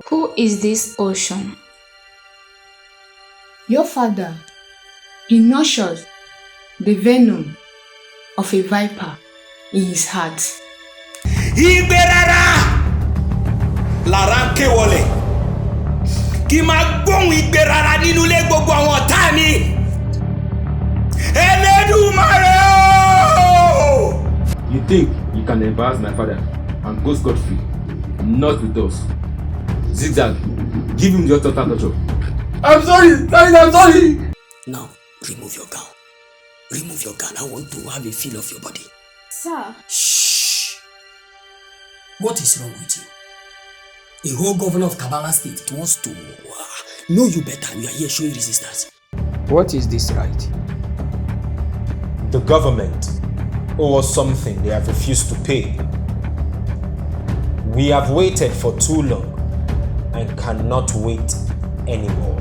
Who is this ocean? Your father, he nurtures the venom of a viper in his heart. Ìgbérara lára ń ké wọlé kí máa gbóhùn ìgbérara nínú ilé gbogbo àwọn ọ̀tá mi. Elédùmarè o! You think you can embarrass my father and go scot-free? Not with us. Zigzag, give him the total torture. I'm sorry, guys, I'm sorry. Now, remove your gown. Remove your gown. I want to have a feel of your body. Sir. Shh. What is wrong with you? A whole governor of Kabbalah State wants to know you better and you are here showing resistance. What is this right? The government owes something they have refused to pay. We have waited for too long and cannot wait anymore.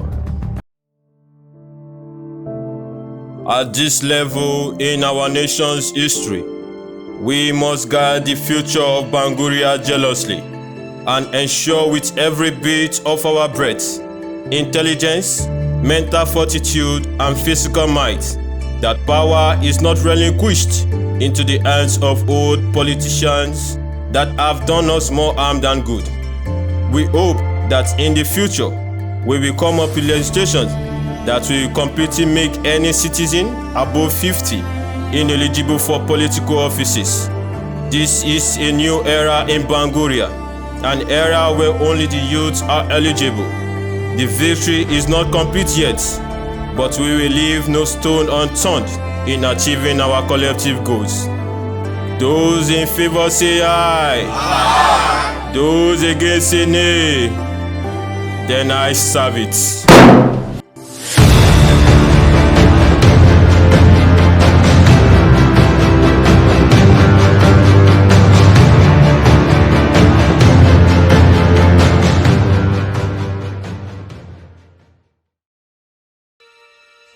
At this level in our nation's history, we must guard the future of BANGURIA jealously and ensure with every bit of our breath, intelligence, mental fortitude, and physical might that power is not relinquished into the hands of old politicians that have done us more harm than good. We hope that in the future, we will come up with legislation that will completely make any citizen above 50 ineligible for political offices. This is a new era in BANGURIA, an era where only the youths are eligible. The victory is not complete yet, but we will leave no stone unturned in achieving our collective goals. Those in favor say aye. Aye. Those against say nay. Then I serve it.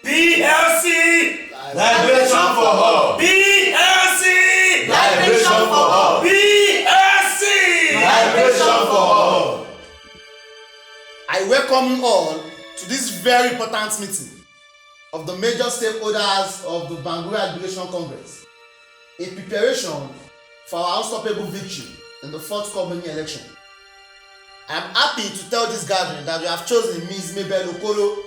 BLC! Liberation for all! BLC! Liberation for all! BLC! Liberation for all! I welcome you all to this very important meeting of the major stakeholders of the BANGURIA Liberation Congress, a preparation for our unstoppable victory in the forthcoming election. I am happy to tell this gathering that we have chosen Ms. Mabel Okoro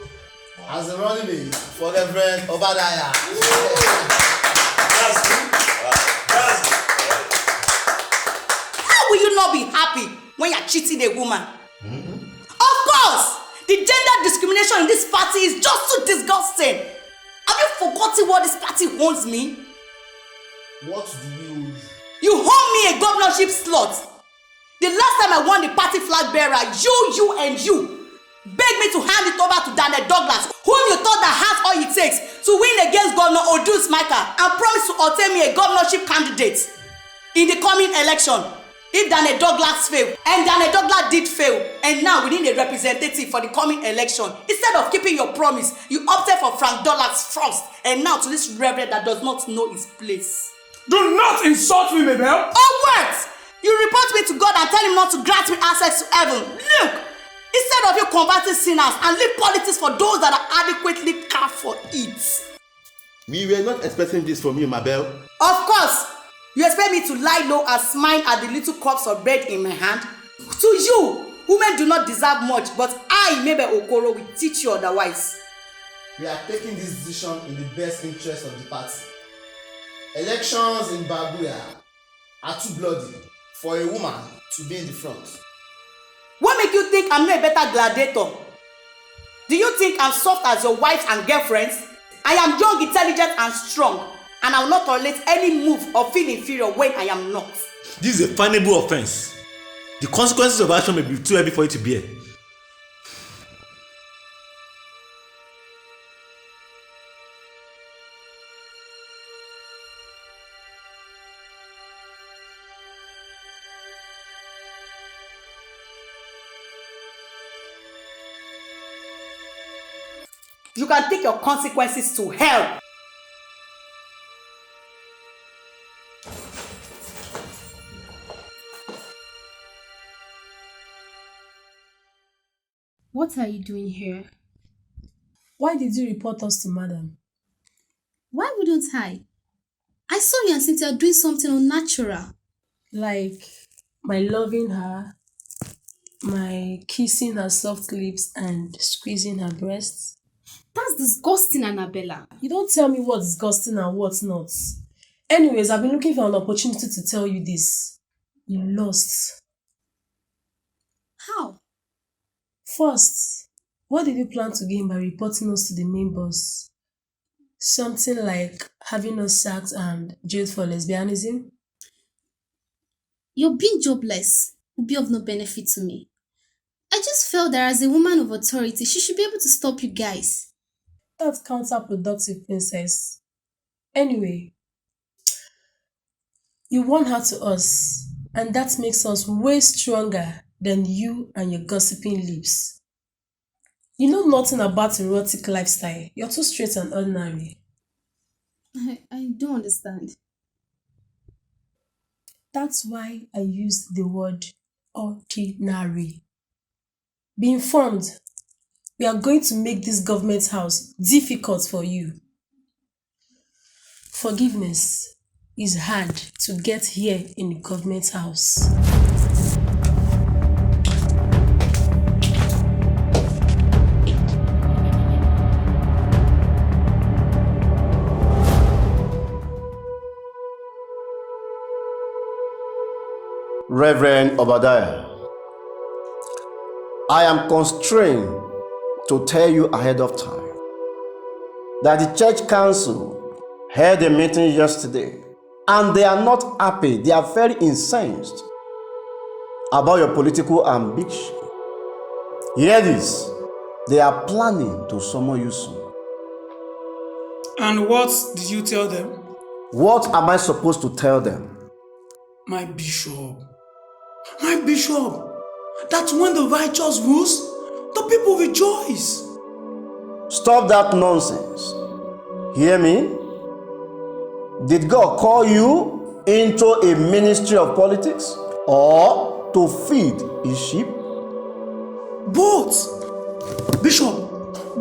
as the running mate for Reverend Obadaya. How will you not be happy when you are cheating a woman? Of course! The gender discrimination in this party is just too disgusting. Have you forgotten what this party owns me? What do we owe you? You owe me a governorship slot. The last time I won the party flag bearer, you begged me to hand it over to Daniel Douglas, whom you thought that has all it takes to win against Governor Odus Michael, and promised to obtain me a governorship candidate in the coming election. If Daniel Douglas failed, and Daniel Douglas did fail, and now we need a representative for the coming election, instead of keeping your promise, you opted for Frank Dollars first, and now to this reverend that does not know his place. Do not insult me, Mabel! Oh, what? You report me to God and tell him not to grant me access to heaven. Look! Instead of you converting sinners and leave politics for those that are adequately cared for it. We were not expecting this from you, Mabel. Of course! You expect me to lie low and smile at the little cups of bread in my hand? To you, women do not deserve much, but I, Mabel Okoro, will teach you otherwise. We are taking this decision in the best interest of the party. Elections in BANGURIA are too bloody for a woman to be in the front. What make you think I'm not a better gladiator? Do you think I'm soft as your wives and girlfriends? I am young, intelligent, and strong, and I will not tolerate any move or feel inferior when I am not. This is a punishable offense. The consequences of action may be too heavy for you to bear. You can take your consequences to hell. What are you doing here? Why did you report us to madam? Why wouldn't I? I saw you and Cynthia doing something unnatural. Like my loving her, my kissing her soft lips and squeezing her breasts? That's disgusting, Annabella. You don't tell me what's disgusting and what's not. Anyways, I've been looking for an opportunity to tell you this. You lost. How? First, what did you plan to gain by reporting us to the main boss? Something like having us sacked and jailed for lesbianism? Your being jobless will be of no benefit to me. I just felt that as a woman of authority, she should be able to stop you guys. That's counterproductive, princess. Anyway, you won her to us, and that makes us way stronger than you and your gossiping lips. You know nothing about erotic lifestyle. You're too straight and ordinary. I don't understand. That's why I used the word ordinary. Be informed. We are going to make this government house difficult for you. Forgiveness is hard to get here in the government house. Reverend Obadiah, I am constrained to tell you ahead of time that the church council held a meeting yesterday and they are not happy. They are very incensed about your political ambition. Hear this, they are planning to summon you soon. And what did you tell them? What am I supposed to tell them? My bishop, that when the righteous rules, the people rejoice. Stop that nonsense. Hear me? Did God call you into a ministry of politics or to feed his sheep? Both, Bishop,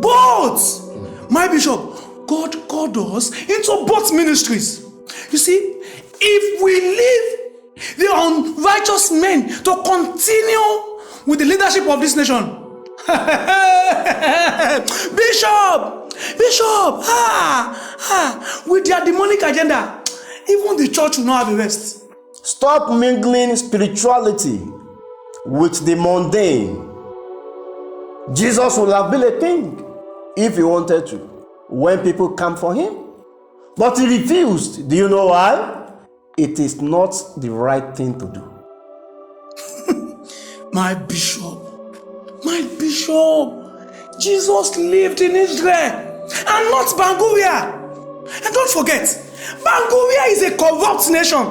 both. My bishop, God called us into both ministries. You see, if we leave the unrighteous men to continue with the leadership of this nation, Bishop, with their demonic agenda, even the church will not have a rest. Stop mingling spirituality with the mundane. Jesus would have been a king if he wanted to, when people come for him. But he refused. Do you know why? It is not the right thing to do. My bishop, Jesus lived in Israel and not Banguria. And don't forget, Banguria is a corrupt nation.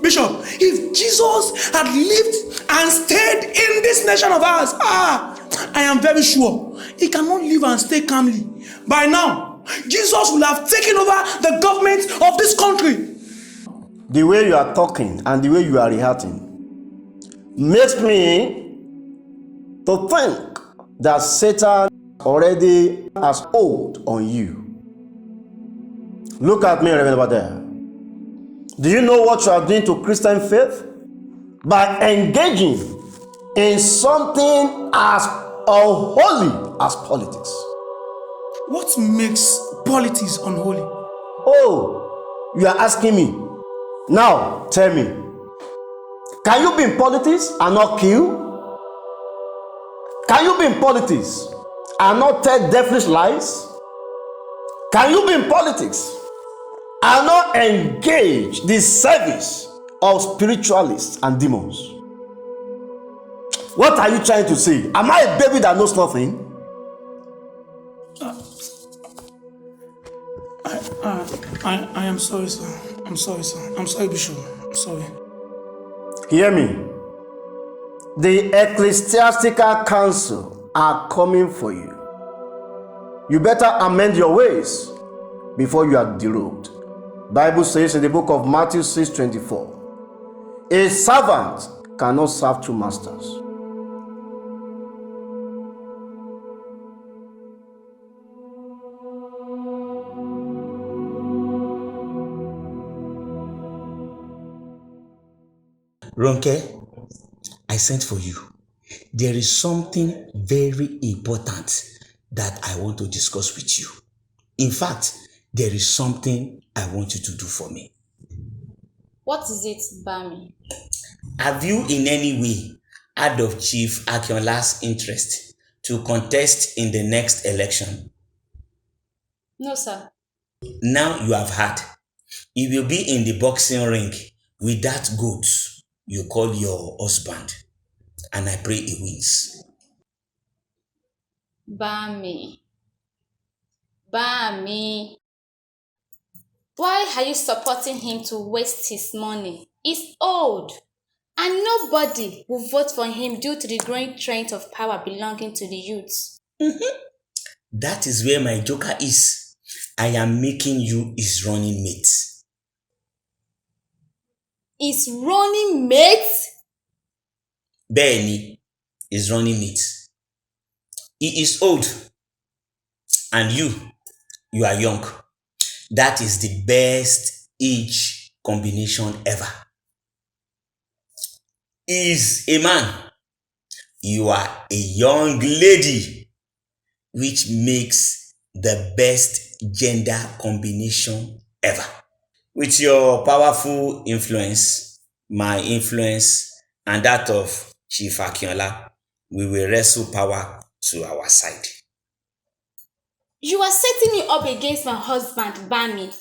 Bishop, if Jesus had lived and stayed in this nation of ours, I am very sure he cannot live and stay calmly. By now, Jesus will have taken over the government of this country. The way you are talking and the way you are reacting makes me to think that Satan already has hold on you. Look at me, Reverend Obadiah. Do you know what you are doing to Christian faith? By engaging in something as unholy as politics. What makes politics unholy? Oh, you are asking me. Now, tell me, can you be in politics and not kill? Can you be in politics and not tell devilish lies? Can you be in politics and not engage the service of spiritualists and demons? What are you trying to say? Am I a baby that knows nothing? I am sorry, sir. I'm sorry, Bishop. I'm sorry. Hear me. The ecclesiastical council are coming for you. You better amend your ways before you are derobed. Bible says in the book of Matthew 6:24, a servant cannot serve two masters. Ronke, I sent for you. There is something very important that I want to discuss with you. In fact, there is something I want you to do for me. What is it, Bami? Have you in any way heard of Chief Akiola's interest to contest in the next election? No, sir. Now you have heard. He will be in the boxing ring with that goat you call your husband, and I pray he wins. Bami. Bami. Why are you supporting him to waste his money? He's old, and nobody will vote for him due to the growing trend of power belonging to the youths. That is where my joker is. I am making you his running mate. His running mate? Benny is running mate. He is old, and you are young. That is the best age combination ever. He is a man. You are a young lady, which makes the best gender combination ever. With your powerful influence, my influence, and that of Chief Akinola, we will wrestle power to our side. You are setting me up against my husband, Bami.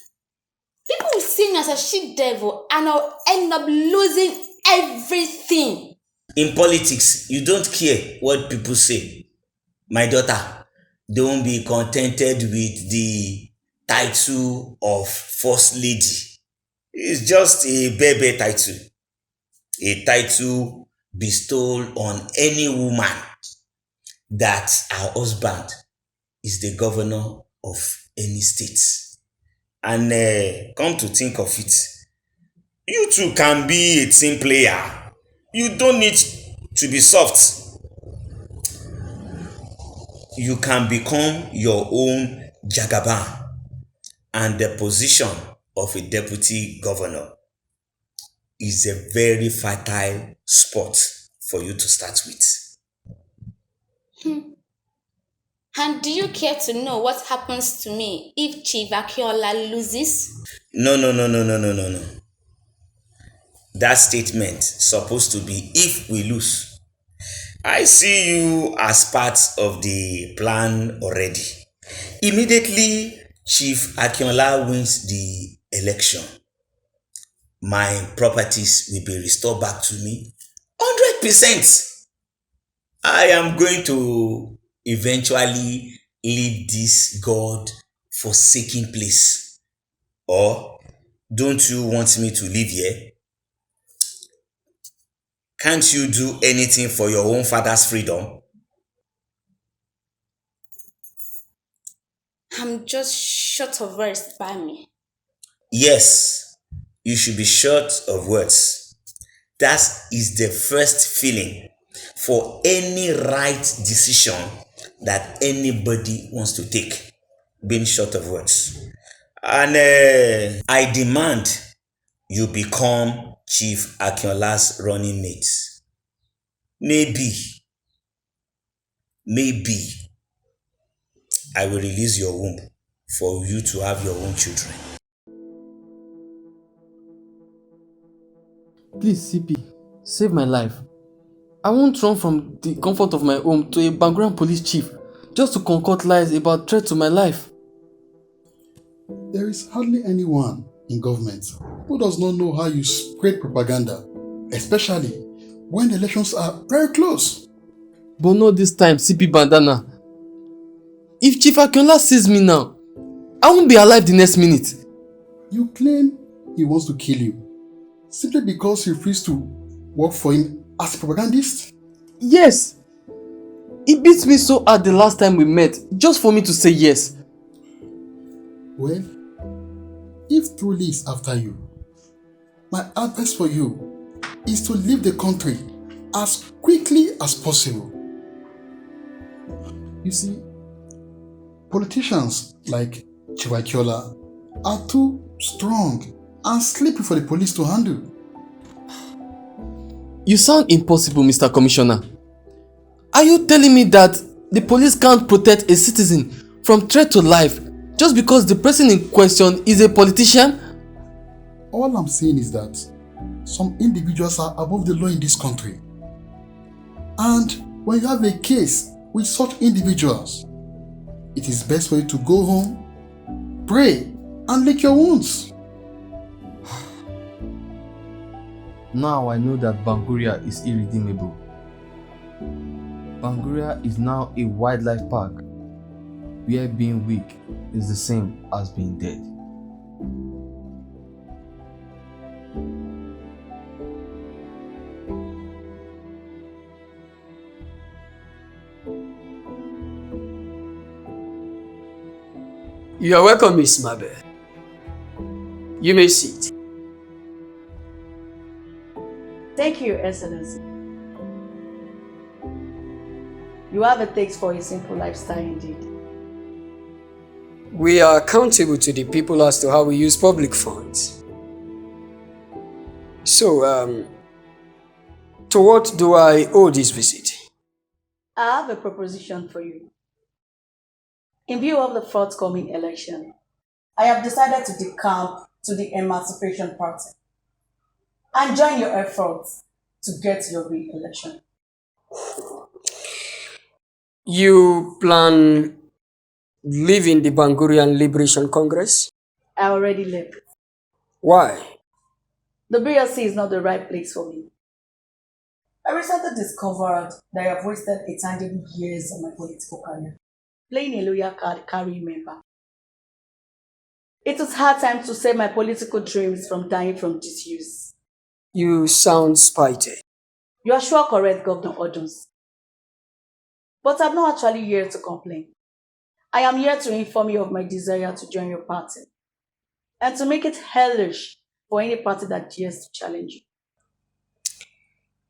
People will see me as a she devil and I'll end up losing everything. In politics, you don't care what people say. My daughter, don't be contented with the title of First Lady. It's just a baby title. A title bestowed on any woman that her husband is the governor of any state. And come to think of it, you too can be a team player. You don't need to be soft. You can become your own Jagaban, and the position of a deputy governor is a very fertile spot for you to start with. And do you care to know what happens to me if Chief Akinola loses? No. That statement supposed to be if we lose. I see you as part of the plan already. Immediately Chief Akinola wins the election, my properties will be restored back to me 100%. I am going to eventually leave this God-forsaken place. Or don't you want me to live here? Can't you do anything for your own father's freedom? I'm just short of words, Bami. Yes, you should be short of words. That is the first feeling for any right decision that anybody wants to take, being short of words. And I demand you become Chief Akinola's running mate. Maybe I will release your womb for you to have your own children. Please, CP, save my life. I won't run from the comfort of my home to a Bangurian police chief just to concoct lies about threat to my life. There is hardly anyone in government who does not know how you spread propaganda, especially when the elections are very close. But not this time, CP Bandana. If Chief Akinola sees me now, I won't be alive the next minute. You claim he wants to kill you simply because you refuse to work for him as a propagandist? Yes. He beat me so hard the last time we met just for me to say yes. Well, if truly is after you, my advice for you is to leave the country as quickly as possible. You see, politicians like Chief Akinola are too strong and sleepy for the police to handle. You sound impossible, Mr. Commissioner. Are you telling me that the police can't protect a citizen from threat to life just because the person in question is a politician? All I'm saying is that some individuals are above the law in this country. And when you have a case with such individuals, it is best for you to go home, pray, and lick your wounds. Now I know that Banguria is irredeemable. Banguria is now a wildlife park where being weak is the same as being dead. You are welcome, Miss Mabel. You may sit. Thank you, Your Excellency. You have a taste for a simple lifestyle indeed. We are accountable to the people as to how we use public funds. So, to what do I owe this visit? I have a proposition for you. In view of the forthcoming election, I have decided to decamp to the Emancipation Party and join your efforts to get your re-election. You plan leaving the Bangurian Liberation Congress? I already left. Why? The BLC is not the right place for me. I recently discovered that I have wasted a tangible years of my political career playing a loyal card carrying member. It is hard time to save my political dreams from dying from disuse. You sound spitey. You are sure correct, Governor Odons. But I'm not actually here to complain. I am here to inform you of my desire to join your party and to make it hellish for any party that dares to challenge you.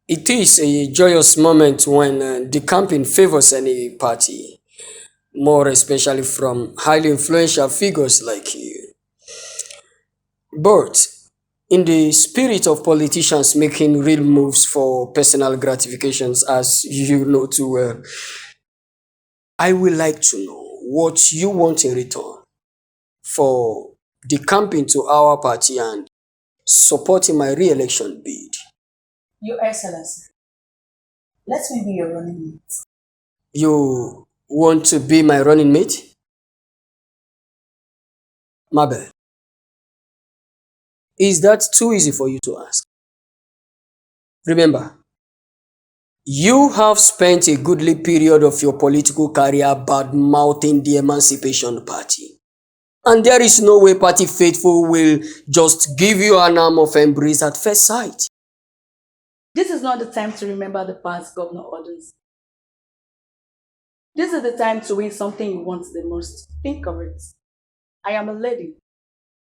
It is a joyous moment when decamping favors any party, more especially from highly influential figures like you. But in the spirit of politicians making real moves for personal gratifications, as you know too well, I would like to know what you want in return for decamping to our party and supporting my re-election bid. Your Excellency, let me be your running mate. You want to be my running mate? Mabel, is that too easy for you to ask? Remember, you have spent a goodly period of your political career bad-mouthing the Emancipation Party. And there is no way party faithful will just give you an arm of embrace at first sight. This is not the time to remember the past, Governor Odons. This is the time to win something you want the most. Think of it. I am a lady,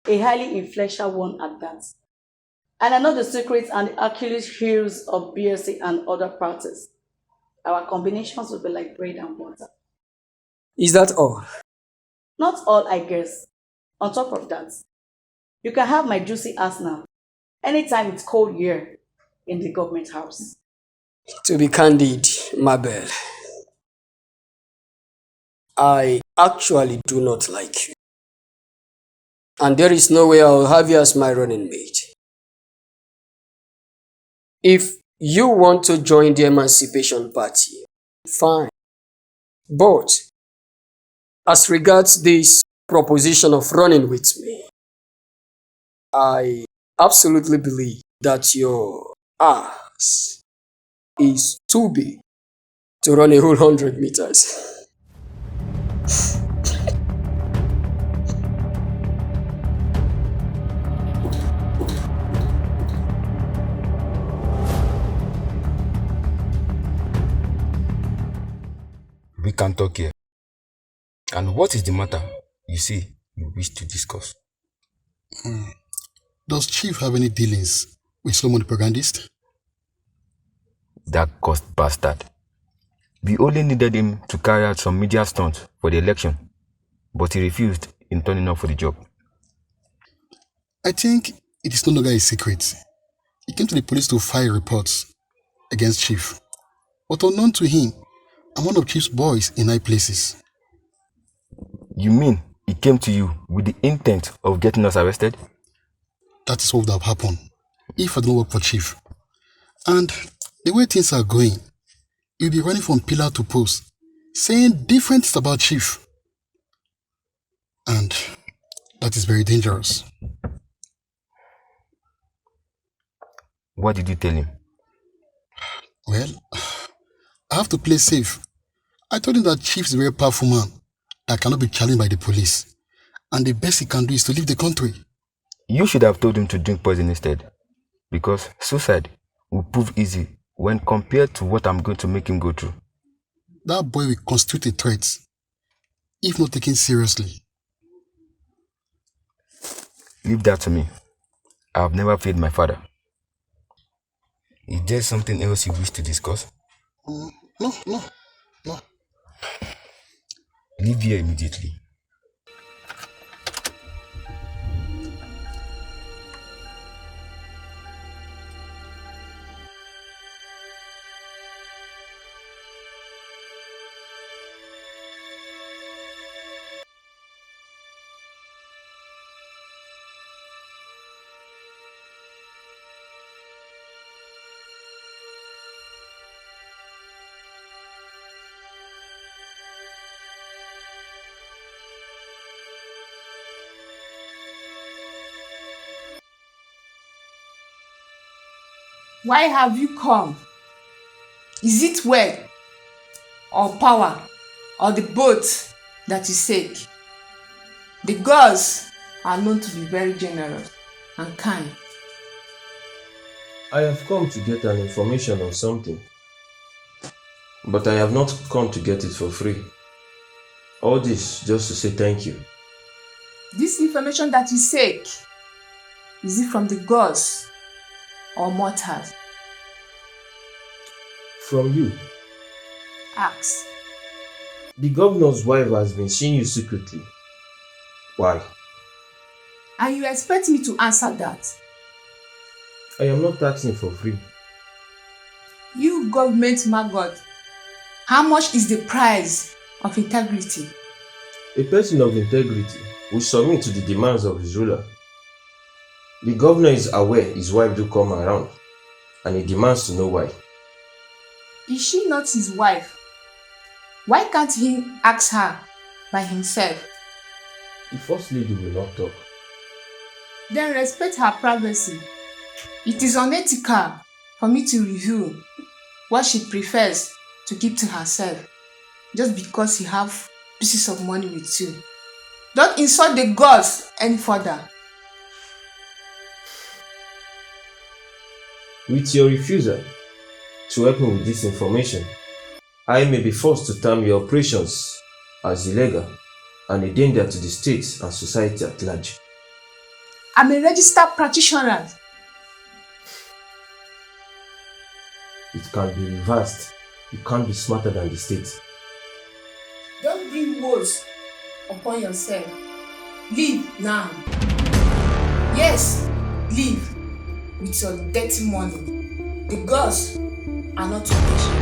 a highly influential one at that. And I know the secrets and the Achilles heels of BSC and other parties. Our combinations will be like bread and butter. Is that all? Not all, I guess. On top of that, you can have my juicy arsenal anytime it's cold here in the government house. To be candid, Mabel, I actually do not like you. And there is no way I'll have you as my running mate. If you want to join the Emancipation Party, fine. But as regards this proposition of running with me, I absolutely believe that your ass is too big to run a whole 100 meters. We can talk here. And what is the matter? You see, you wish to discuss. Does Chief have any dealings with Solomon the propagandist? That cursed bastard. We only needed him to carry out some media stunts for the election, but he refused in turning up for the job. I think it is no longer a secret. He came to the police to file reports against Chief. But unknown to him, I'm one of Chief's boys in high places. You mean he came to you with the intent of getting us arrested? That is what would have happened if I don't work for Chief. And the way things are going, you'll be running from pillar to post, saying different things about Chief. And that is very dangerous. What did you tell him? Well, I have to play safe. I told him that Chief is a very powerful man that cannot be challenged by the police. And the best he can do is to leave the country. You should have told him to drink poison instead. Because suicide will prove easy when compared to what I'm going to make him go through. That boy will constitute a threat, if not taken seriously. Leave that to me. I have never failed my father. Is there something else you wish to discuss? No. Leave here immediately. Why have you come? Is it wealth, or power, or the both that you seek? The gods are known to be very generous and kind. I have come to get an information on something, but I have not come to get it for free. All this just to say thank you. This information that you seek, is it from the gods or mortals? From you. Ask. The governor's wife has been seeing you secretly. Why? And you expect me to answer that? I am not asking for free. You government maggot, how much is the price of integrity? A person of integrity will submit to the demands of his ruler. The governor is aware his wife do come around, and he demands to know why. Is she not his wife? Why can't he ask her by himself? The first lady will not talk. Then respect her privacy. It is unethical for me to reveal what she prefers to keep to herself just because he have pieces of money with you. Don't insult the gods any further. With your refusal to help me with this information, I may be forced to term your operations as illegal and a danger to the state and society at large. I'm a registered practitioner. It can be reversed. You can't be smarter than the state. Don't bring woes upon yourself. Leave now. Yes, leave with your dirty money. The gods are not your patient.